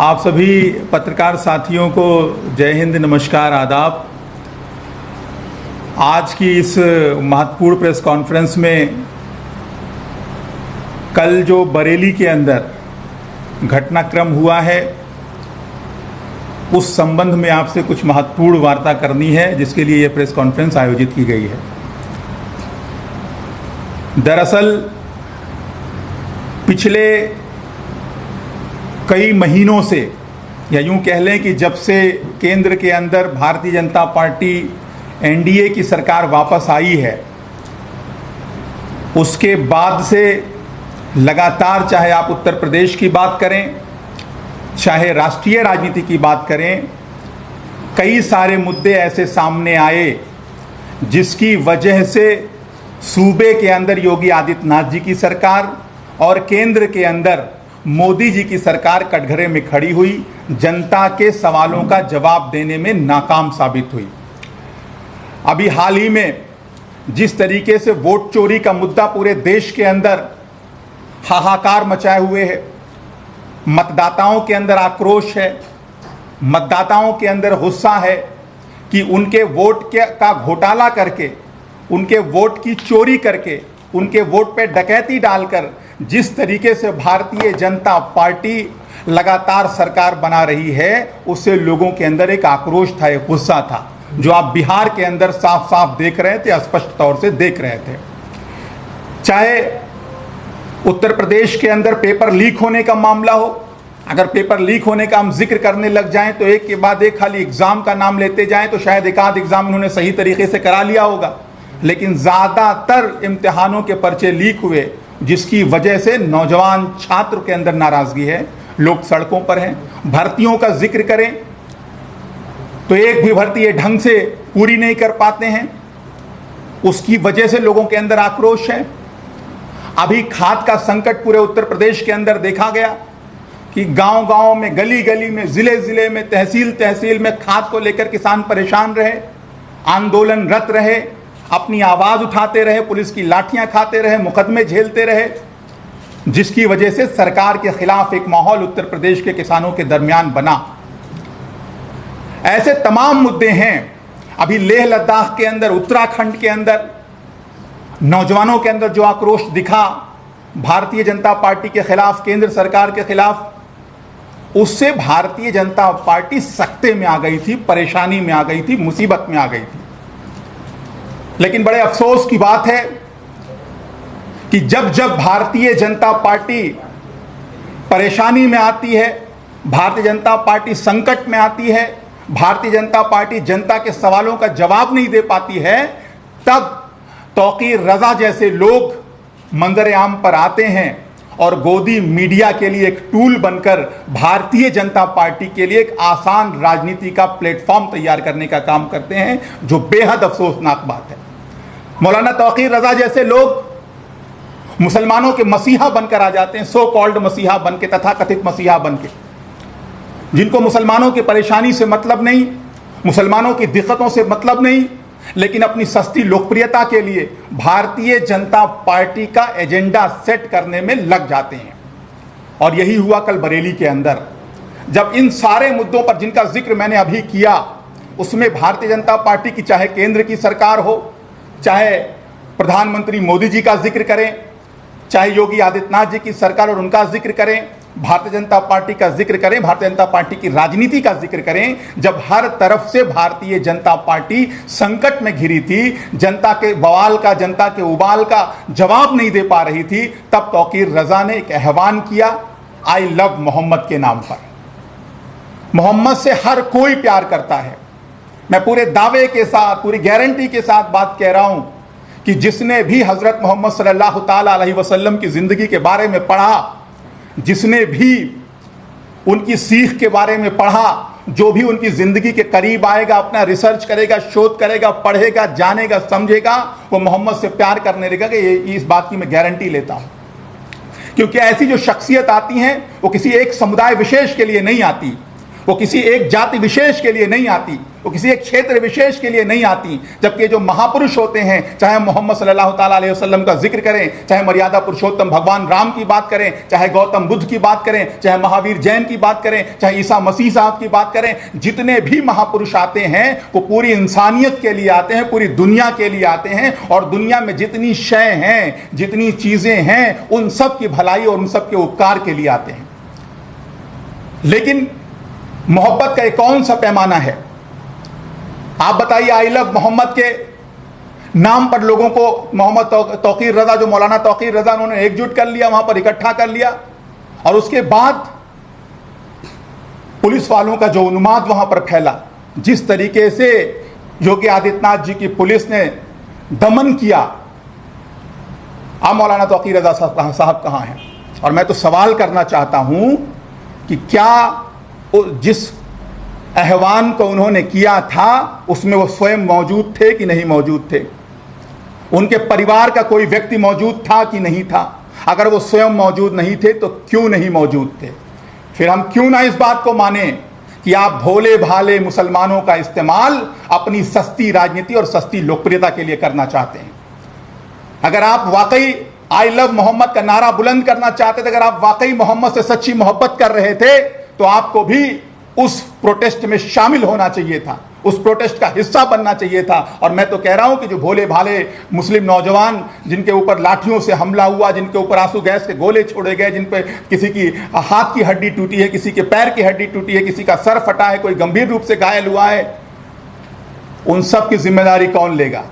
आप सभी पत्रकार साथियों को जय हिंद, नमस्कार, आदाब। आज की इस महत्वपूर्ण प्रेस कॉन्फ्रेंस में कल जो बरेली के अंदर घटनाक्रम हुआ है उस संबंध में आपसे कुछ महत्वपूर्ण वार्ता करनी है, जिसके लिए यह प्रेस कॉन्फ्रेंस आयोजित की गई है। दरअसल पिछले कई महीनों से, या यूं कह लें कि जब से केंद्र के अंदर भारतीय जनता पार्टी एनडीए की सरकार वापस आई है, उसके बाद से लगातार, चाहे आप उत्तर प्रदेश की बात करें, चाहे राष्ट्रीय राजनीति की बात करें, कई सारे मुद्दे ऐसे सामने आए जिसकी वजह से सूबे के अंदर योगी आदित्यनाथ जी की सरकार और केंद्र के अंदर मोदी जी की सरकार कटघरे में खड़ी हुई, जनता के सवालों का जवाब देने में नाकाम साबित हुई। अभी हाल ही में जिस तरीके से वोट चोरी का मुद्दा पूरे देश के अंदर हाहाकार मचाए हुए है, मतदाताओं के अंदर आक्रोश है, मतदाताओं के अंदर गुस्सा है कि उनके वोट का घोटाला करके, उनके वोट की चोरी करके, उनके वोट पे डकैती डालकर जिस तरीके से भारतीय जनता पार्टी लगातार सरकार बना रही है, उससे लोगों के अंदर एक आक्रोश था, एक गुस्सा था, जो आप बिहार के अंदर साफ साफ देख रहे थे, स्पष्ट तौर से देख रहे थे। चाहे उत्तर प्रदेश के अंदर पेपर लीक होने का मामला हो, अगर पेपर लीक होने का हम जिक्र करने लग जाएं तो एक के बाद एक खाली एग्जाम का नाम लेते जाएं तो शायद एक आध एग्जाम उन्होंने सही तरीके से करा लिया होगा, लेकिन ज्यादातर इम्तिहानों के पर्चे लीक हुए, जिसकी वजह से नौजवान छात्र के अंदर नाराजगी है, लोग सड़कों पर हैं। भर्तियों का जिक्र करें तो एक भी भर्ती ये ढंग से पूरी नहीं कर पाते हैं, उसकी वजह से लोगों के अंदर आक्रोश है। अभी खाद का संकट पूरे उत्तर प्रदेश के अंदर देखा गया कि गांव-गांव में, गली-गली में, जिले-जिले में, तहसील-तहसील में खाद को लेकर किसान परेशान रहे, आंदोलनरत रहे, अपनी आवाज उठाते रहे, पुलिस की लाठियां खाते रहे, मुकदमे झेलते रहे, जिसकी वजह से सरकार के खिलाफ एक माहौल उत्तर प्रदेश के किसानों के दरमियान बना। ऐसे तमाम मुद्दे हैं। अभी लेह लद्दाख के अंदर, उत्तराखंड के अंदर नौजवानों के अंदर जो आक्रोश दिखा भारतीय जनता पार्टी के खिलाफ, केंद्र सरकार के खिलाफ, उससे भारतीय जनता पार्टी सख्ते में आ गई थी, परेशानी में आ गई थी, मुसीबत में आ गई थी। लेकिन बड़े अफसोस की बात है कि जब जब भारतीय जनता पार्टी परेशानी में आती है, भारतीय जनता पार्टी संकट में आती है, भारतीय जनता पार्टी जनता के सवालों का जवाब नहीं दे पाती है, तब तौकीर रजा जैसे लोग मंजर आम पर आते हैं और गोदी मीडिया के लिए एक टूल बनकर भारतीय जनता पार्टी के लिए एक आसान राजनीति का प्लेटफॉर्म तैयार करने का काम करते हैं, जो बेहद अफसोसनाक बात है। मौलाना तौकीर रजा जैसे लोग मुसलमानों के मसीहा बनकर आ जाते हैं, सो कॉल्ड मसीहा बनके, तथाकथित मसीहा बनके, जिनको मुसलमानों की परेशानी से मतलब नहीं, मुसलमानों की दिक्कतों से मतलब नहीं, लेकिन अपनी सस्ती लोकप्रियता के लिए भारतीय जनता पार्टी का एजेंडा सेट करने में लग जाते हैं। और यही हुआ कल बरेली के अंदर, जब इन सारे मुद्दों पर जिनका जिक्र मैंने अभी किया, उसमें भारतीय जनता पार्टी की चाहे केंद्र की सरकार हो, चाहे प्रधानमंत्री मोदी जी का जिक्र करें, चाहे योगी आदित्यनाथ जी की सरकार और उनका जिक्र करें, भारतीय जनता पार्टी का जिक्र करें, भारतीय जनता पार्टी की राजनीति का जिक्र करें, जब हर तरफ से भारतीय जनता पार्टी संकट में घिरी थी, जनता के बवाल का, जनता के उबाल का जवाब नहीं दे पा रही थी, तब तौकीर रजा ने एक आह्वान किया, आई लव मोहम्मद के नाम पर। मोहम्मद से हर कोई प्यार करता है। मैं पूरे दावे के साथ, पूरी गारंटी के साथ बात कह रहा हूं कि जिसने भी हजरत मोहम्मद सल्लल्लाहु ताला अलैहि वसल्लम की जिंदगी के बारे में पढ़ा, जिसने भी उनकी सीख के बारे में पढ़ा, जो भी उनकी जिंदगी के करीब आएगा, अपना रिसर्च करेगा, शोध करेगा, पढ़ेगा, जानेगा, समझेगा, वो मोहम्मद से प्यार करने लगेगा। कि इस बात की मैं गारंटी लेता हूं, क्योंकि ऐसी जो शख्सियत आती हैं वो किसी एक समुदाय विशेष के लिए नहीं आती, वो किसी एक जाति विशेष के लिए नहीं आती, वो किसी एक क्षेत्र विशेष के लिए नहीं आती। जबकि जो महापुरुष होते हैं, चाहे मोहम्मद सल्लल्लाहु ताला अलैहि वसल्लम का जिक्र करें, चाहे मर्यादा पुरुषोत्तम भगवान राम की बात करें, चाहे गौतम बुद्ध की बात करें, चाहे महावीर जैन की बात करें, चाहे ईसा मसीह साहब की बात करें, जितने भी महापुरुष आते हैं वो पूरी इंसानियत के लिए आते हैं, पूरी दुनिया के लिए आते हैं। और दुनिया में जितनी शय हैं, जितनी चीजें हैं, उन सब की भलाई और उन सब के उपकार के लिए आते हैं। लेकिन मोहब्बत का एक कौन सा पैमाना है? आप बताइए, आई लव मोहम्मद के नाम पर लोगों को मोहम्मद तौकीर रजा, जो मौलाना तौकीर रजा, उन्होंने एकजुट कर लिया, वहां पर इकट्ठा कर लिया, और उसके बाद पुलिस वालों का जो उन्माद वहां पर फैला, जिस तरीके से योगी आदित्यनाथ जी की पुलिस ने दमन किया, अब मौलाना तौकीर रजा साहब कहां हैं? और मैं तो सवाल करना चाहता हूं कि क्या जिस आहवान को उन्होंने किया था उसमें वो स्वयं मौजूद थे कि नहीं मौजूद थे? उनके परिवार का कोई व्यक्ति मौजूद था कि नहीं था? अगर वो स्वयं मौजूद नहीं थे तो क्यों नहीं मौजूद थे? फिर हम क्यों ना इस बात को माने कि आप भोले भाले मुसलमानों का इस्तेमाल अपनी सस्ती राजनीति और सस्ती लोकप्रियता के लिए करना चाहते हैं। अगर आप वाकई आई लव मोहम्मद का नारा बुलंद करना चाहते थे, अगर आप वाकई मोहम्मद से सच्ची मोहब्बत कर रहे थे, तो आपको भी उस प्रोटेस्ट में शामिल होना चाहिए था, उस प्रोटेस्ट का हिस्सा बनना चाहिए था। और मैं तो कह रहा हूं कि जो भोले भाले मुस्लिम नौजवान जिनके ऊपर लाठियों से हमला हुआ, जिनके ऊपर आंसू गैस के गोले छोड़े गए, जिन पे किसी की हाथ की हड्डी टूटी है, किसी के पैर की हड्डी टूटी है, किसी का सर फटा है, कोई गंभीर रूप से घायल हुआ है, उन सब की जिम्मेदारी कौन लेगा?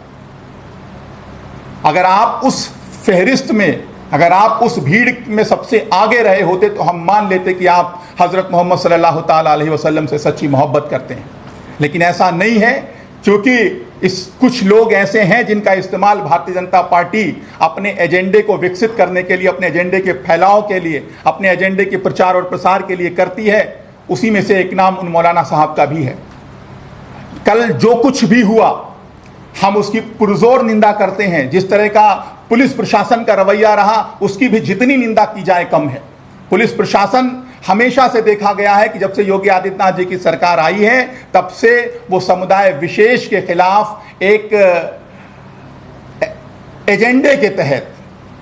अगर आप उस फहरिस्त में, अगर आप उस भीड़ में सबसे आगे रहे होते तो हम मान लेते कि आप हजरत मोहम्मद सल्लल्लाहु ताला अलैहि वसल्लम से सच्ची मोहब्बत करते हैं। लेकिन ऐसा नहीं है, क्योंकि कुछ लोग ऐसे हैं जिनका इस्तेमाल भारतीय जनता पार्टी अपने एजेंडे को विकसित करने के लिए, अपने एजेंडे के फैलाव के लिए, अपने एजेंडे के प्रचार और प्रसार के लिए करती है। उसी में से एक नाम उन मौलाना साहब का भी है। कल जो कुछ भी हुआ हम उसकी पुरजोर निंदा करते हैं। जिस तरह का पुलिस प्रशासन का रवैया रहा, उसकी भी जितनी निंदा की जाए कम है। पुलिस प्रशासन हमेशा से देखा गया है कि जब से योगी आदित्यनाथ जी की सरकार आई है, तब से वो समुदाय विशेष के खिलाफ एक एजेंडे के तहत,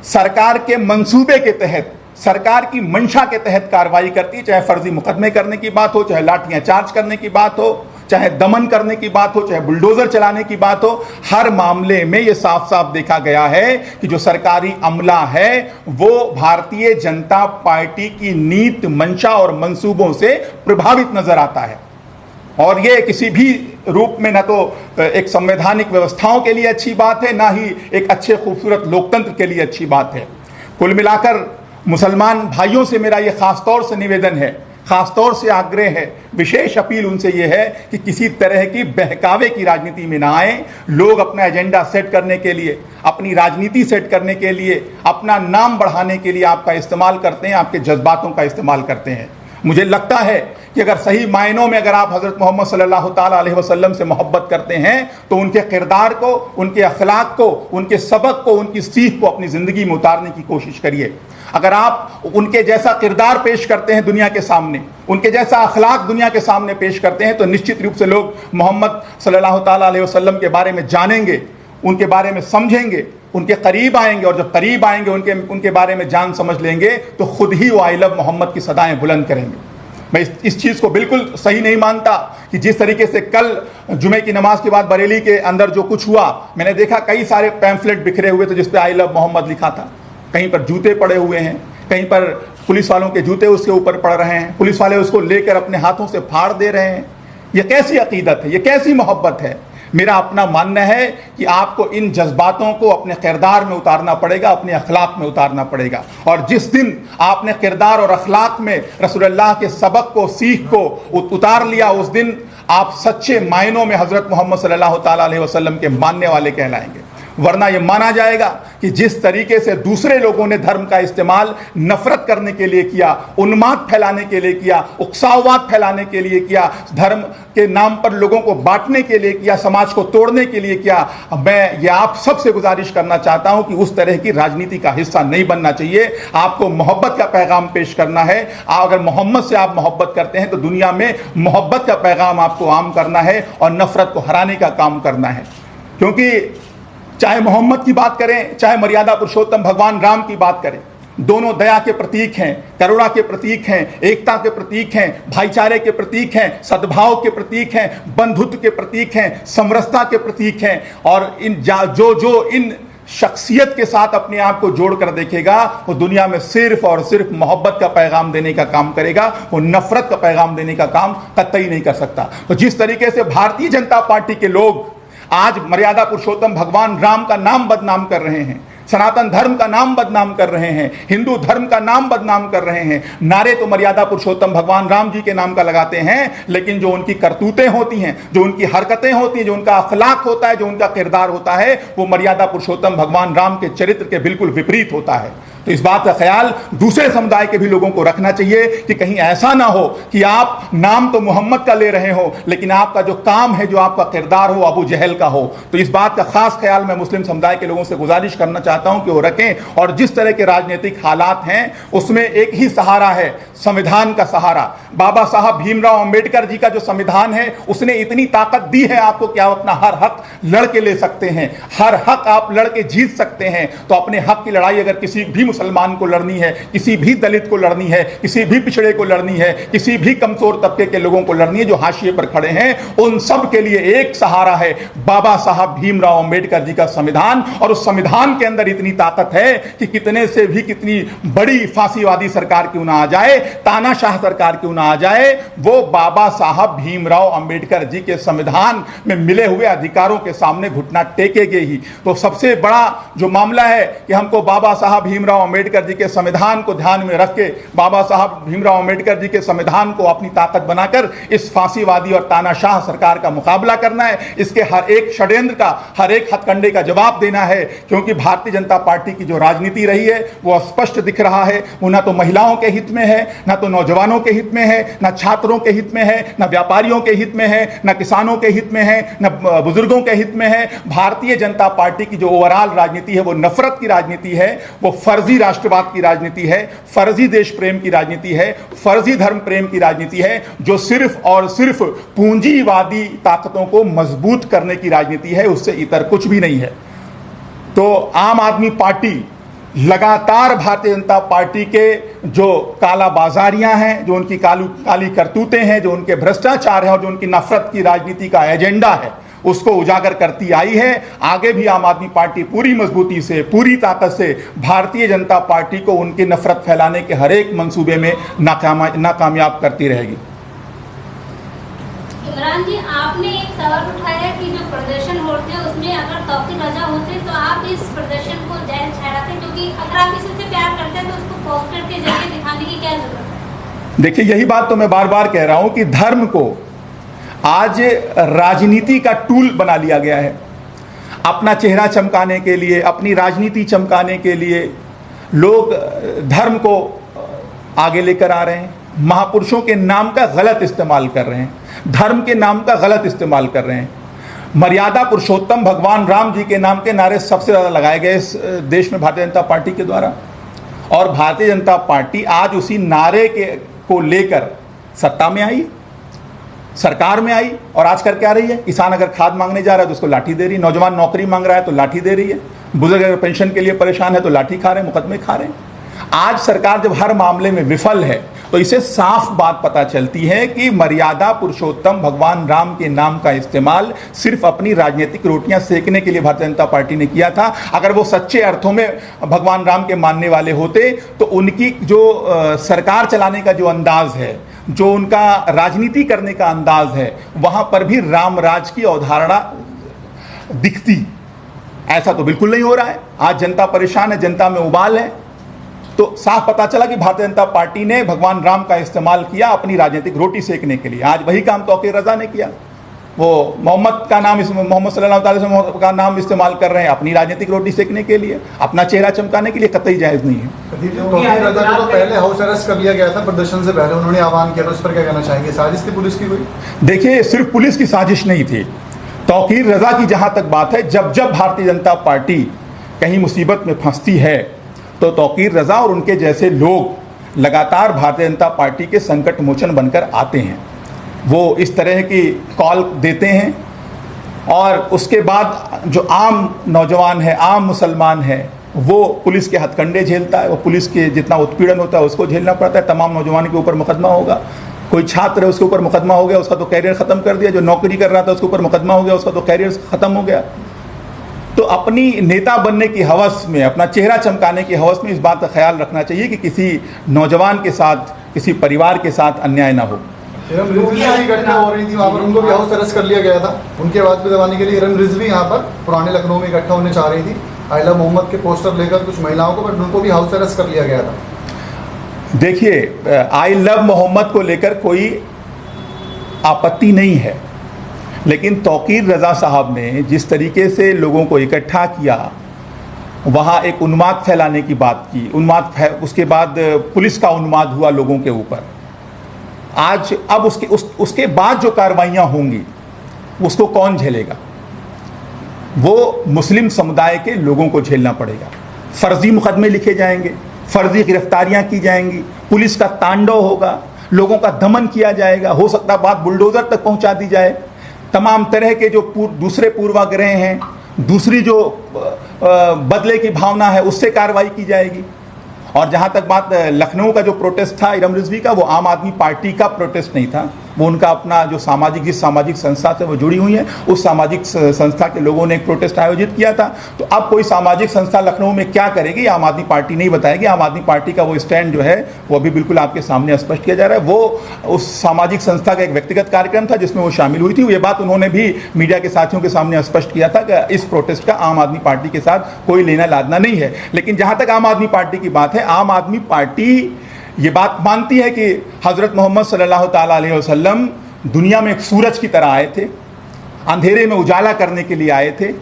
सरकार के मंसूबे के तहत, सरकार की मंशा के तहत कार्रवाई करती है। चाहे फर्जी मुकदमे करने की बात हो, चाहे लाठियां चार्ज करने की बात हो, चाहे दमन करने की बात हो, चाहे बुलडोजर चलाने की बात हो, हर मामले में यह साफ साफ देखा गया है कि जो सरकारी अमला है वो भारतीय जनता पार्टी की नीति, मंशा और मंसूबों से प्रभावित नजर आता है। और ये किसी भी रूप में ना तो एक संवैधानिक व्यवस्थाओं के लिए अच्छी बात है, ना ही एक अच्छे खूबसूरत लोकतंत्र के लिए अच्छी बात है। कुल मिलाकर मुसलमान भाइयों से मेरा ये खास तौर से निवेदन है, खास तौर से आग्रह है, विशेष अपील उनसे यह है कि किसी तरह की बहकावे की राजनीति में ना आए। लोग अपना एजेंडा सेट करने के लिए, अपनी राजनीति सेट करने के लिए, अपना नाम बढ़ाने के लिए आपका इस्तेमाल करते हैं, आपके जज्बातों का इस्तेमाल करते हैं। मुझे लगता है कि अगर सही मायनों में अगर आप हजरत मोहम्मद सल्लल्लाहु ताला अलैहि वसल्लम से मोहब्बत करते हैं तो उनके किरदार को, उनके अखलाक को, उनके सबक को, उनकी सीख को अपनी जिंदगी में उतारने की कोशिश करिए। अगर आप उनके जैसा किरदार पेश करते हैं दुनिया के सामने, उनके जैसा अखलाक दुनिया के सामने पेश करते हैं, तो निश्चित रूप से लोग मोहम्मद सल्लल्लाहु ताला अलैहि वसल्लम के बारे में जानेंगे, उनके बारे में समझेंगे, उनके करीब आएंगे, और जब करीब आएंगे, उनके बारे में जान समझ लेंगे, तो खुद ही वो आई लव मोहम्मद की सदाएं बुलंद करेंगे। मैं इस चीज़ को बिल्कुल सही नहीं मानता कि जिस तरीके से कल जुमे की नमाज के बाद बरेली के अंदर जो कुछ हुआ, मैंने देखा कई सारे पैम्फलेट बिखरे हुए थे जिस पे आई लव मोहम्मद लिखा था। कहीं पर जूते पड़े हुए हैं, कहीं पर पुलिस वालों के जूते उसके ऊपर पड़ रहे हैं, पुलिस वाले उसको लेकर अपने हाथों से फाड़ दे रहे हैं। यह कैसी अकीदत है, यह कैसी मोहब्बत है? मेरा अपना मानना है कि आपको इन जज्बातों को अपने किरदार में उतारना पड़ेगा, अपने अखलाक में उतारना पड़ेगा। और जिस दिन आपने किरदार और अखलाक में रसूलुल्लाह के सबक को, सीख को उतार लिया, उस दिन आप सच्चे मायनों में हजरत मोहम्मद सल्लल्लाहु ताला अलैहि वसल्लम के मानने वाले कहलाएंगे। वरना यह माना जाएगा कि जिस तरीके से दूसरे लोगों ने धर्म का इस्तेमाल नफरत करने के लिए किया, उन्माद फैलाने के लिए किया, उकसाववाद फैलाने के लिए किया, धर्म के नाम पर लोगों को बांटने के लिए किया, समाज को तोड़ने के लिए किया, मैं ये आप सबसे गुजारिश करना चाहता हूं कि उस तरह की राजनीति का हिस्सा नहीं बनना चाहिए। आपको मोहब्बत का पैगाम पेश करना है। अगर मोहम्मद से आप मोहब्बत करते हैं तो दुनिया में मोहब्बत का पैगाम आपको आम करना है और नफरत को हराने का काम करना है। क्योंकि चाहे मोहम्मद की बात करें, चाहे मर्यादा पुरुषोत्तम भगवान राम की बात करें, दोनों दया के प्रतीक हैं, करुणा के प्रतीक हैं, एकता के प्रतीक हैं, भाईचारे के प्रतीक हैं, सद्भाव के प्रतीक हैं, बंधुत्व के प्रतीक हैं, समरसता के प्रतीक हैं। और इन जो इन शख्सियत के साथ अपने आप को जोड़कर देखेगा वो दुनिया में सिर्फ और सिर्फ मोहब्बत का पैगाम देने का काम करेगा, वो नफरत का पैगाम देने का काम कतई नहीं कर सकता। तो जिस तरीके से भारतीय जनता पार्टी के लोग आज मर्यादा पुरुषोत्तम भगवान राम का नाम बदनाम कर रहे हैं, सनातन धर्म का नाम बदनाम कर रहे हैं, हिंदू धर्म का नाम बदनाम कर रहे हैं, नारे तो मर्यादा पुरुषोत्तम भगवान राम जी के नाम का लगाते हैं, लेकिन जो उनकी करतूतें होती हैं, जो उनकी हरकतें होती हैं, जो उनका अखलाक होता है, जो उनका किरदार होता है, वो मर्यादा पुरुषोत्तम भगवान राम के चरित्र के बिल्कुल विपरीत होता है। तो इस बात का ख्याल दूसरे समुदाय के भी लोगों को रखना चाहिए कि कहीं ऐसा ना हो कि आप नाम तो मोहम्मद का ले रहे हो, लेकिन आपका जो काम है, जो आपका किरदार हो, अबू जहल का हो। तो इस बात का खास ख्याल मैं मुस्लिम समुदाय के लोगों से गुजारिश करना चाहता हूं कि वो रखें। और जिस तरह के राजनीतिक हालात हैं उसमें एक ही सहारा है, संविधान का सहारा। बाबा साहब भीमराव अंबेडकर जी का जो संविधान है उसने इतनी ताकत दी है आपको कि आप अपना हर हक लड़ के ले सकते हैं, हर हक आप लड़ के जीत सकते हैं। तो अपने हक की लड़ाई अगर किसी भी मुसलमान को लड़नी है, किसी भी दलित को लड़नी है, किसी भी पिछड़े को लड़नी है, किसी भी कमजोर तबके के लोगों को लड़नी है जो हाशिए पर खड़े हैं, उन सब के लिए एक सहारा है बाबा साहब भीमराव अंबेडकर जी का संविधान। और उस संविधान के अंदर इतनी ताकत है कि कितने से भी कितनी बड़ी फांसीवादी सरकार क्यों ना आ जाए, तानाशाह सरकार क्यों ना आ जाए, वो बाबा साहब भीमराव अंबेडकर जी के संविधान में मिले हुए अधिकारों के सामने घुटना टेकेगे ही। तो सबसे बड़ा जो मामला है कि हमको बाबा साहब भीमराव अंबेडकर जी के संविधान को ध्यान में रख के, बाबा साहब भीमराव अंबेडकर जी के संविधान को अपनी ताकत बनाकर इस फांसीवादी और तानाशाह सरकार का मुकाबला करना है। इसके हर एक षड्यंत्र का, हर एक हथकंडे का जवाब देना है। क्योंकि भारतीय जनता पार्टी की जो राजनीति रही है वो स्पष्ट दिख रहा है, वो ना तो महिलाओं के हित में है, ना तो नौजवानों के हित में है, ना छात्रों के हित में है, ना व्यापारियों के हित में है, ना किसानों के हित में है, ना बुजुर्गों के हित में है। भारतीय जनता पार्टी की जो ओवरऑल राजनीति है वो नफरत की राजनीति है, वो फर्जी राष्ट्रवाद की राजनीति है, फर्जी देश प्रेम की राजनीति है, फर्जी धर्म प्रेम की राजनीति है, जो सिर्फ और सिर्फ पूंजीवादी ताकतों को मजबूत करने की राजनीति है, उससे इतर कुछ भी नहीं है। तो आम आदमी पार्टी लगातार भारतीय जनता पार्टी के जो काला बाजारियां हैं, जो उनकी काली करतूतें हैं, जो उनके भ्रष्टाचार है और जो उनकी नफरत की राजनीति का एजेंडा है, उसको उजागर करती आई है। आगे भी आम आदमी पार्टी पूरी मजबूती से, पूरी ताकत से भारतीय जनता पार्टी को उनकी नफरत फैलाने के हर एक मंसूबे में नाकामयाब करती रहेगी। इमरान जी, आपने एक सवाल उठाया कि जो प्रदर्शन होते हैं उसमें अगर तौकीर रजा होते तो आप इस प्रदर्शन को जायज ठहराते, क्योंकि अगर आप किसी से प्यार करते हैं तो उसको पोस्टर के जरिए दिखाने की क्या जरूरत है? देखिए, यही बात तो मैं बार बार कह रहा हूं कि धर्म को आज राजनीति का टूल बना लिया गया है। अपना चेहरा चमकाने के लिए, अपनी राजनीति चमकाने के लिए लोग धर्म को आगे लेकर आ रहे हैं, महापुरुषों के नाम का गलत इस्तेमाल कर रहे हैं, धर्म के नाम का गलत इस्तेमाल कर रहे हैं। मर्यादा पुरुषोत्तम भगवान राम जी के नाम के नारे सबसे ज़्यादा लगाए गए इस देश में भारतीय जनता पार्टी के द्वारा, और भारतीय जनता पार्टी आज उसी नारे को लेकर सत्ता में आई, सरकार में आई। और आज कर क्या रही है? किसान अगर खाद मांगने जा रहा है तो उसको लाठी दे रही है, नौजवान नौकरी मांग रहा है तो लाठी दे रही है, बुजुर्ग अगर पेंशन के लिए परेशान है तो लाठी खा रहे हैं, मुकदमे खा रहे हैं। आज सरकार जब हर मामले में विफल है तो इसे साफ बात पता चलती है कि मर्यादा पुरुषोत्तम भगवान राम के नाम का इस्तेमाल सिर्फ अपनी राजनीतिक रोटियां सेकने के लिए भारतीय जनता पार्टी ने किया था। अगर वो सच्चे अर्थों में भगवान राम के मानने वाले होते तो उनकी जो सरकार चलाने का जो अंदाज है, जो उनका राजनीति करने का अंदाज है, वहां पर भी राम राज की अवधारणा दिखती। ऐसा तो बिल्कुल नहीं हो रहा है। आज जनता परेशान है, जनता में उबाल है। तो साफ पता चला कि भारतीय जनता पार्टी ने भगवान राम का इस्तेमाल किया अपनी राजनीतिक रोटी सेकने के लिए। आज वही काम तौकीर रजा ने किया। वो मोहम्मद का नाम, मोहम्मद सल्लल्लाहु अलैहि वसल्लम का नाम इस्तेमाल कर रहे हैं अपनी राजनीतिक रोटी सेकने के लिए, अपना चेहरा चमकाने के लिए, कतई जायज़ नहीं है। तौकीर रज़ा को पहले हाउस अरेस्ट कर लिया गया था, प्रदर्शन से पहले उन्होंने आह्वान किया, तो उस पर क्या कहना चाहेंगे? साजिश थी पुलिस की कोई? देखिए, सिर्फ पुलिस की साजिश नहीं थी। तौकीर रज़ा की जहाँ तक बात है, जब जब भारतीय जनता पार्टी कहीं मुसीबत में फंसती है तो तौकीर रज़ा और उनके जैसे लोग लगातार भारतीय जनता पार्टी के संकट मोचन बनकर आते हैं। वो इस तरह की कॉल देते हैं और उसके बाद जो आम नौजवान है, आम मुसलमान है, वो पुलिस के हथकंडे झेलता है। वो पुलिस के जितना उत्पीड़न होता है उसको झेलना पड़ता है। तमाम नौजवान के ऊपर मुकदमा होगा। कोई छात्र है उसके ऊपर मुकदमा हो गया, उसका तो कैरियर ख़त्म कर दिया। जो नौकरी कर रहा था उसके ऊपर मुकदमा हो गया, उसका तो कैरियर ख़त्म हो गया। तो अपनी नेता बनने की हवस में, अपना चेहरा चमकाने की हवस में इस बात का ख्याल रखना चाहिए कि किसी नौजवान के साथ, किसी परिवार के साथ अन्याय ना हो। इरम रिजवी की घटना हो रही थी वहाँ पर, उनको भी हाउस अरेस्ट कर लिया गया था। उनके बाद भी दबाने के लिए इरम रिजवी यहाँ पर पुराने लखनऊ में इकट्ठा होने चाह रही थी, आई लव मोहम्मद के पोस्टर लेकर कुछ महिलाओं को, बट उनको भी हाउस अरेस्ट कर लिया गया था। देखिए, आई लव मोहम्मद को लेकर कोई आपत्ति नहीं है, लेकिन तौकीर रज़ा साहब ने जिस तरीके से लोगों को इकट्ठा किया, वहाँ एक उन्माद फैलाने की बात की, उसके बाद पुलिस का उन्माद हुआ लोगों के ऊपर। आज अब उसके बाद जो कार्रवाइयाँ होंगी उसको कौन झेलेगा? वो मुस्लिम समुदाय के लोगों को झेलना पड़ेगा। फर्जी मुकदमे लिखे जाएंगे, फर्जी गिरफ्तारियाँ की जाएंगी, पुलिस का तांडव होगा, लोगों का दमन किया जाएगा, हो सकता है बात बुलडोज़र तक पहुँचा दी जाए। तमाम तरह के जो दूसरे पूर्वाग्रह हैं, दूसरी जो बदले की भावना है, उससे कार्रवाई की जाएगी। और जहाँ तक बात लखनऊ का जो प्रोटेस्ट था इरम रिजवी का, वो आम आदमी पार्टी का प्रोटेस्ट नहीं था, वो उनका अपना जो जिस सामाजिक संस्था से वो जुड़ी हुई है, उस सामाजिक संस्था के लोगों ने एक प्रोटेस्ट आयोजित किया था। तो अब कोई सामाजिक संस्था लखनऊ में क्या करेगी, आम आदमी पार्टी नहीं बताएगी। आम आदमी पार्टी का वो स्टैंड जो है वो अभी बिल्कुल आपके सामने स्पष्ट किया जा रहा है। वो उस सामाजिक संस्था का एक व्यक्तिगत कार्यक्रम था जिसमें वो शामिल हुई थी। ये बात उन्होंने भी मीडिया के साथियों के सामने स्पष्ट किया था कि इस प्रोटेस्ट का आम आदमी पार्टी के साथ कोई लेना लादना नहीं है। लेकिन जहाँ तक आम आदमी पार्टी की बात है, आम आदमी पार्टी ये बात मानती है कि हज़रत मोहम्मद सल्लल्लाहु ताला अलैहि वसल्लम दुनिया में एक सूरज की तरह आए थे, अंधेरे में उजाला करने के लिए आए थे,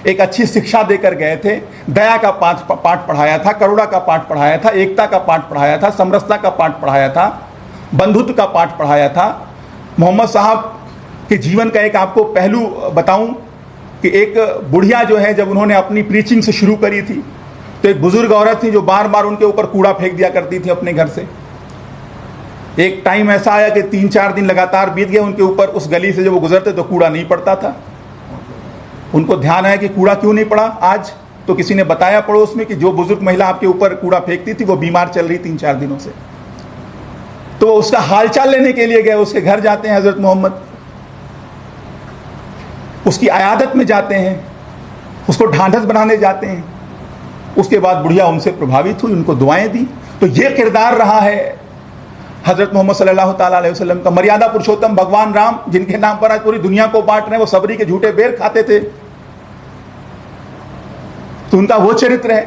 एक अच्छी शिक्षा देकर गए थे, दया का पाठ पढ़ाया था, करुणा का पाठ पढ़ाया था, एकता का पाठ पढ़ाया था, समरसता का पाठ पढ़ाया था, बंधुत्व का पाठ पढ़ाया था। मोहम्मद साहब के जीवन का एक आपको पहलू बताऊं कि एक बुढ़िया जो है, जब उन्होंने अपनी प्रीचिंग से शुरू करी थी तो एक बुजुर्ग औरत थी जो बार बार उनके ऊपर कूड़ा फेंक दिया करती थी अपने घर से। एक टाइम ऐसा आया कि 3-4 दिन लगातार बीत गए, उनके ऊपर उस गली से जब वो गुजरते तो कूड़ा नहीं पड़ता था। उनको ध्यान आया कि कूड़ा क्यों नहीं पड़ा आज, तो किसी ने बताया पड़ोस में कि जो बुजुर्ग महिला आपके ऊपर कूड़ा फेंकती थी वो बीमार चल रही 3-4 दिनों से। तो उसका हालचाल लेने के लिए गए, उसके घर जाते हैं हजरत मोहम्मद, उसकी अयादत में जाते हैं, उसको ढांढस बनाने जाते हैं। उसके बाद बुढ़िया उनसे प्रभावित हुई, उनको दुआएं दी। तो ये किरदार रहा है हज़रत मोहम्मद सल्लल्लाहु ताला अलैहि वसल्लम का। मर्यादा पुरुषोत्तम भगवान राम, जिनके नाम पर आज पूरी दुनिया को बांट रहे हैं, वो सबरी के झूठे बेर खाते थे, तो उनका वो चरित्र है।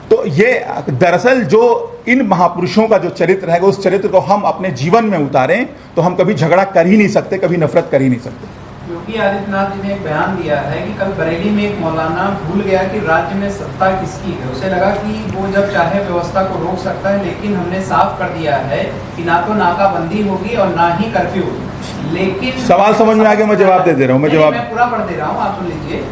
तो ये दरअसल जो इन महापुरुषों का जो चरित्र है, उस चरित्र को हम अपने जीवन में उतारें तो हम कभी झगड़ा कर ही नहीं सकते, कभी नफरत कर ही नहीं सकते। योगी आदित्यनाथ जी ने एक बयान दिया है कि कल बरेली में एक मौलाना भूल गया कि राज्य में सत्ता किसकी है। उसे लगा कि वो जब चाहे व्यवस्था को रोक सकता है, लेकिन हमने साफ कर दिया है कि ना तो नाकाबंदी होगी और ना ही कर्फ्यू होगी। लेकिन सवाल समझ में आ गया, मैं जवाब दे रहा हूँ, मैं पूरा पढ़ दे रहा हूँ, आप सुन लीजिए।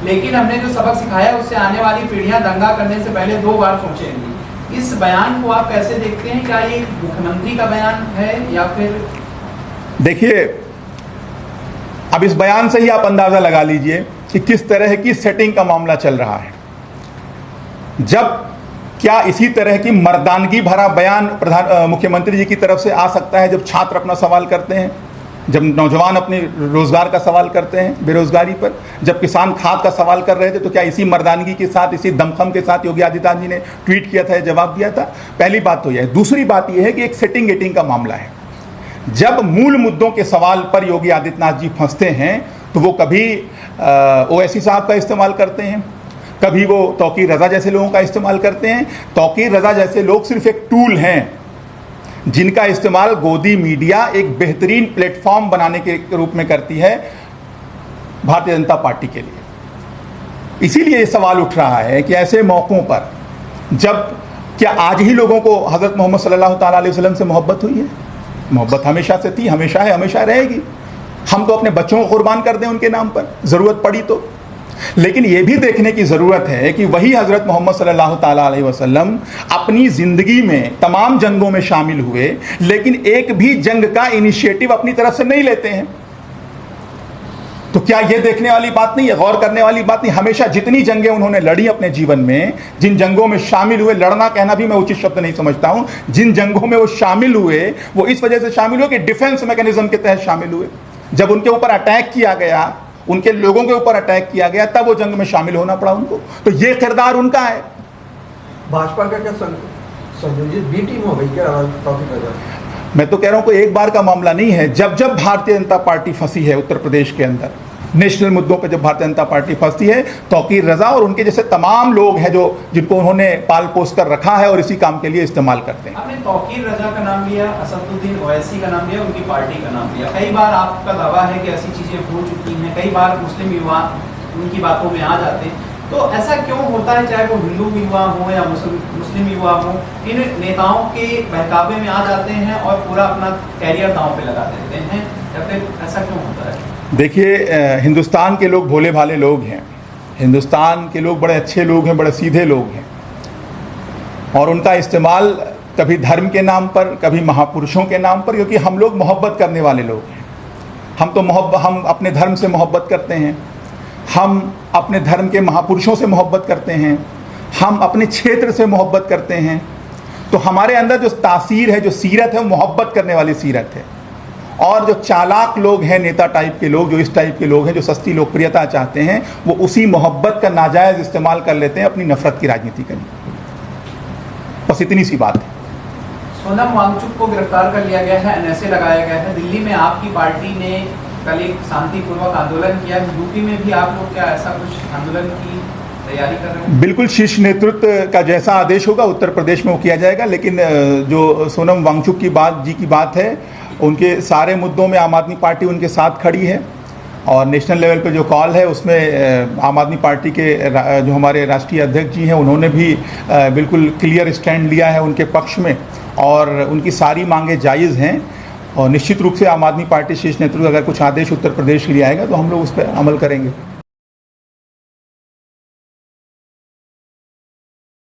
लेकिन हमने जो सबक सिखाया उससे आने वाली पीढ़ियां दंगा करने से पहले 2 बार सोचेंगी। इस बयान को आप कैसे देखते हैं? क्या ये मुख्यमंत्री का बयान है या फिर? देखिए, अब इस बयान से ही आप अंदाज़ा लगा लीजिए कि किस तरह की सेटिंग का मामला चल रहा है। जब क्या इसी तरह की मर्दानगी भरा बयान मुख्यमंत्री जी की तरफ से आ सकता है जब छात्र अपना सवाल करते हैं, जब नौजवान अपने रोज़गार का सवाल करते हैं, बेरोज़गारी पर, जब किसान खाद का सवाल कर रहे थे, तो क्या इसी मर्दानगी के साथ, इसी दमखम के साथ योगी आदित्यनाथ जी ने ट्वीट किया था या जवाब दिया था? पहली बात तो यह है। दूसरी बात यह है कि एक सेटिंग गेटिंग का मामला है। जब मूल मुद्दों के सवाल पर योगी आदित्यनाथ जी फंसते हैं तो वो कभी ओवैसी साहब का इस्तेमाल करते हैं, कभी वो तौकीर रज़ा जैसे लोगों का इस्तेमाल करते हैं। तौकीर रज़ा जैसे लोग सिर्फ एक टूल हैं जिनका इस्तेमाल गोदी मीडिया एक बेहतरीन प्लेटफॉर्म बनाने के रूप में करती है। भारतीय जनता पार्टी के लिए। इसीलिए ये सवाल उठ रहा है कि ऐसे मौक़ों पर जब क्या आज ही लोगों को हज़रत मोहम्मद सल्लल्लाहु ताला अलैहि वसल्लम से मोहब्बत हुई है? मोहब्बत हमेशा से थी, हमेशा है, हमेशा रहेगी। हम तो अपने बच्चों को कुर्बान कर दें उनके नाम पर ज़रूरत पड़ी तो। लेकिन ये भी देखने की ज़रूरत है कि वही हज़रत मोहम्मद सल्लल्लाहु ताला अलैहि वसल्लम अपनी ज़िंदगी में तमाम जंगों में शामिल हुए, लेकिन एक भी जंग का इनिशिएटिव अपनी तरफ से नहीं लेते हैं। तो क्या ये देखने वाली बात नहीं है, गौर करने वाली बात नहीं? हमेशा जितनी जंगें उन्होंने लड़ी अपने जीवन में, जिन जंगों में शामिल हुए, लड़ना कहना भी मैं उचित शब्द नहीं समझता हूं, जिन जंगों में वो शामिल हुए वो इस वजह से शामिल हुए कि डिफेंस मैकेनिज्म के तहत शामिल हुए। जब उनके ऊपर अटैक किया गया, उनके लोगों के ऊपर अटैक किया गया, तब वो जंग में शामिल होना पड़ा उनको। तो ये किरदार उनका है। भाजपा का क्या संयोजित बी टीम हो गई क्या तौफीक रजा? मैं तो कह रहा हूं कोई एक बार का मामला नहीं है। जब जब भारतीय जनता पार्टी फंसी है उत्तर प्रदेश के अंदर, नेशनल मुद्दों पर जब भारतीय जनता पार्टी फंसती है, तौकीर रजा और उनके जैसे तमाम लोग हैं जो जिनको उन्होंने पाल पोस कर रखा है और इसी काम के लिए इस्तेमाल करते हैं। आपने तौकीर रजा का नाम लिया, असदुद्दीन ओवैसी का नाम लिया, उनकी पार्टी का नाम लिया। कई बार आपका दावा है कि ऐसी चीजें हो चुकी हैं, कई बार मुस्लिम युवा उनकी बातों में आ जाते हैं। तो ऐसा क्यों होता है, चाहे वो हिंदू युवा हो या मुस्लिम युवा हो, इन नेताओं के बहकावे में आ जाते हैं और पूरा अपना कैरियर दांव पे लगा देते हैं, या फिर ऐसा क्यों होता है? देखिए, हिंदुस्तान के लोग भोले भाले लोग हैं, हिंदुस्तान के लोग बड़े अच्छे लोग हैं, बड़े सीधे लोग हैं, और उनका इस्तेमाल कभी धर्म के नाम पर, कभी महापुरुषों के नाम पर, क्योंकि हम लोग मोहब्बत करने वाले लोग हैं। हम अपने धर्म से मोहब्बत करते हैं, हम अपने धर्म के महापुरुषों से मोहब्बत करते हैं, हम अपने क्षेत्र से मोहब्बत करते हैं। तो हमारे अंदर जो तासीर है, जो सीरत है, वो मोहब्बत करने वाली सीरत है। और जो चालाक लोग हैं, नेता टाइप के लोग, जो इस टाइप के लोग हैं, जो सस्ती लोकप्रियता चाहते हैं, वो उसी मोहब्बत का नाजायज़ इस्तेमाल कर लेते हैं अपनी नफरत की राजनीति करने। बस इतनी सी बात है। सोनम वांगचुक को गिरफ्तार कर लिया गया है, एनएसए लगाया गया है। दिल्ली में आपकी पार्टी ने कल एक शांतिपूर्वक आंदोलन किया, यूपी में भी आप लोग क्या ऐसा कुछ आंदोलन की तैयारी कर रहे हैं? बिल्कुल, शीर्ष नेतृत्व का जैसा आदेश होगा उत्तर प्रदेश में वो किया जाएगा। लेकिन जो सोनम वांगचुक की बात है, उनके सारे मुद्दों में आम आदमी पार्टी उनके साथ खड़ी है, और नेशनल लेवल पे जो कॉल है उसमें आम आदमी पार्टी के जो हमारे राष्ट्रीय अध्यक्ष जी हैं, उन्होंने भी बिल्कुल क्लियर स्टैंड लिया है उनके पक्ष में, और उनकी सारी मांगें जायज़ हैं। और निश्चित रूप से आम आदमी पार्टी शीर्ष नेतृत्व अगर कुछ आदेश उत्तर प्रदेश के लिए आएगा तो हम लोग उस पर अमल करेंगे।